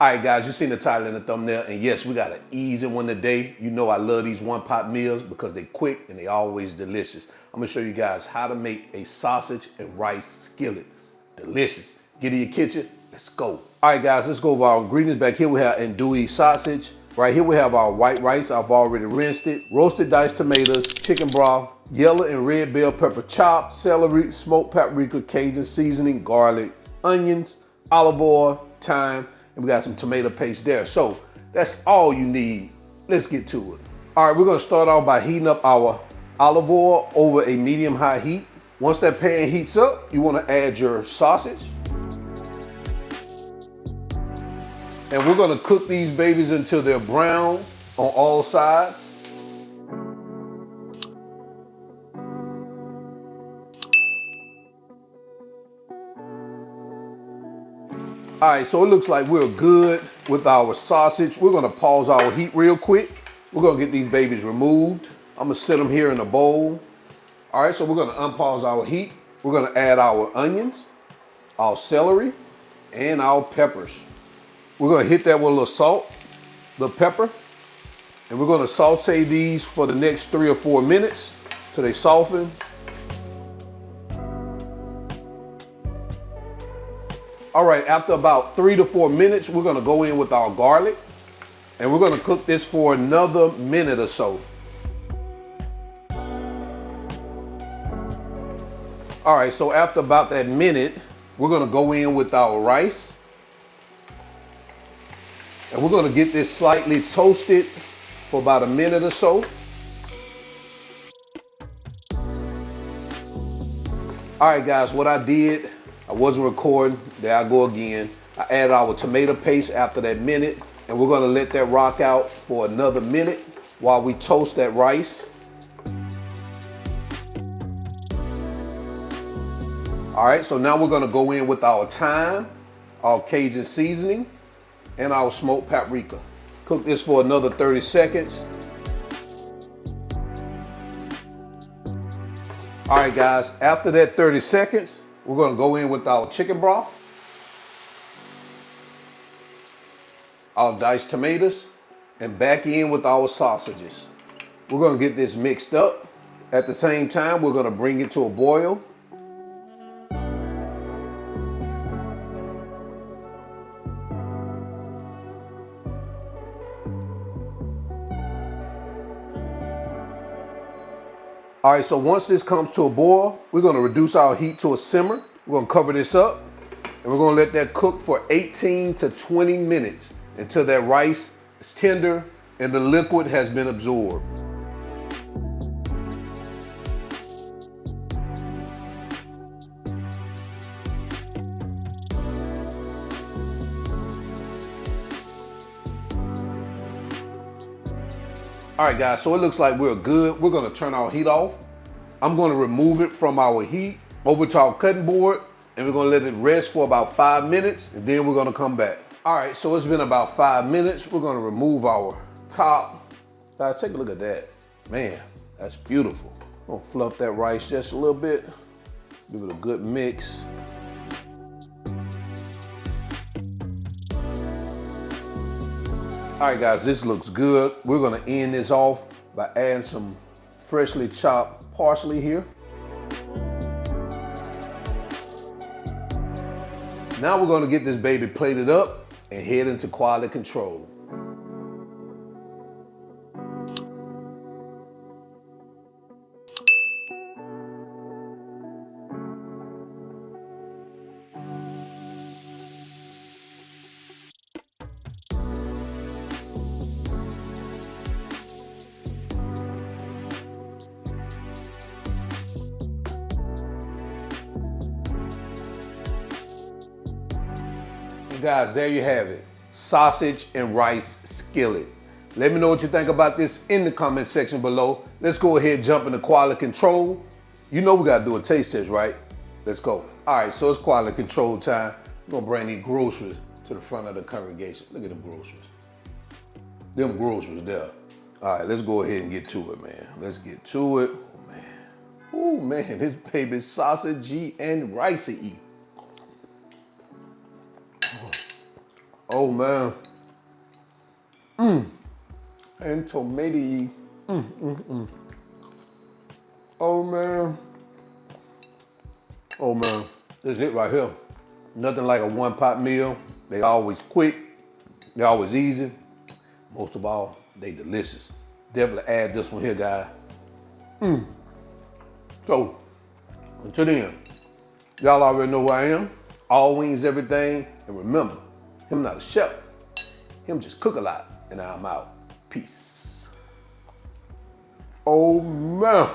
All right, guys, you seen the title and the thumbnail, and yes, we got an easy one today. You know I love these one-pot meals because they quick and they always delicious. I'm gonna show you guys how to make a sausage and rice skillet. Delicious. Get in your kitchen, let's go. All right, guys, let's go over our ingredients. Back here we have andouille sausage. Right here we have our white rice. I've already rinsed it. Roasted diced tomatoes, chicken broth, yellow and red bell pepper chopped, celery, smoked paprika, Cajun seasoning, garlic, onions, olive oil, thyme, and we got some tomato paste there. So that's all you need. Let's get to it. All right, we're gonna start off by heating up our olive oil over a medium-high heat. Once that pan heats up, you wanna add your sausage. And we're gonna cook these babies until they're brown on all sides. All right, so it looks like we're good with our sausage. We're gonna pause our heat real quick. We're gonna get these babies removed. I'm gonna set them here in a bowl. All right, so we're gonna unpause our heat. We're gonna add our onions, our celery, and our peppers. We're gonna hit that with a little salt, the pepper, and we're gonna saute these for the next 3 or 4 minutes till they soften. All right, after about 3 to 4 minutes, we're gonna go in with our garlic, and we're gonna cook this for another minute or so. All right, so after about that minute, we're gonna go in with our rice. And we're gonna get this slightly toasted for about a minute or so. All right, guys, what I did, I wasn't recording, there I go again. I added our tomato paste after that minute, and we're gonna let that rock out for another minute while we toast that rice. All right, so now we're gonna go in with our thyme, our Cajun seasoning, and our smoked paprika. Cook this for another 30 seconds. All right, guys, after that 30 seconds, we're gonna go in with our chicken broth, our diced tomatoes, and back in with our sausages. We're gonna get this mixed up. At the same time, we're gonna bring it to a boil. All right, so once this comes to a boil, we're gonna reduce our heat to a simmer. We're gonna cover this up, and we're gonna let that cook for 18 to 20 minutes until that rice is tender and the liquid has been absorbed. All right, guys, so it looks like we're good. We're gonna turn our heat off. I'm gonna remove it from our heat over to our cutting board, and we're gonna let it rest for about 5 minutes, and then we're gonna come back. All right, so it's been about 5 minutes. We're gonna remove our top. Guys, take a look at that. Man, that's beautiful. I'm gonna fluff that rice just a little bit. Give it a good mix. All right, guys, this looks good. We're gonna end this off by adding some freshly chopped parsley here. Now we're gonna get this baby plated up and head into quality control. Guys, there you have it. Sausage and rice skillet. Let me know what you think about this in the comment section below. Let's go ahead and jump into quality control. You know we gotta do a taste test, right? Let's go. All right, so it's quality control time. We're gonna bring these groceries to the front of the congregation. Look at them groceries. Them groceries there. All right, let's go ahead and get to it, man. Let's get to it. Oh, man. Oh, man, this baby's sausagey and ricey. Oh man. And tomato. Oh man. Oh man. This is it right here. Nothing like a one pot meal. They always quick. They're always easy. Most of all, they delicious. Definitely add this one here, guys. So, until then, y'all already know who I am. All wings, everything. And remember, him not a chef. Him just cook a lot. And I'm out. Peace. Oh man.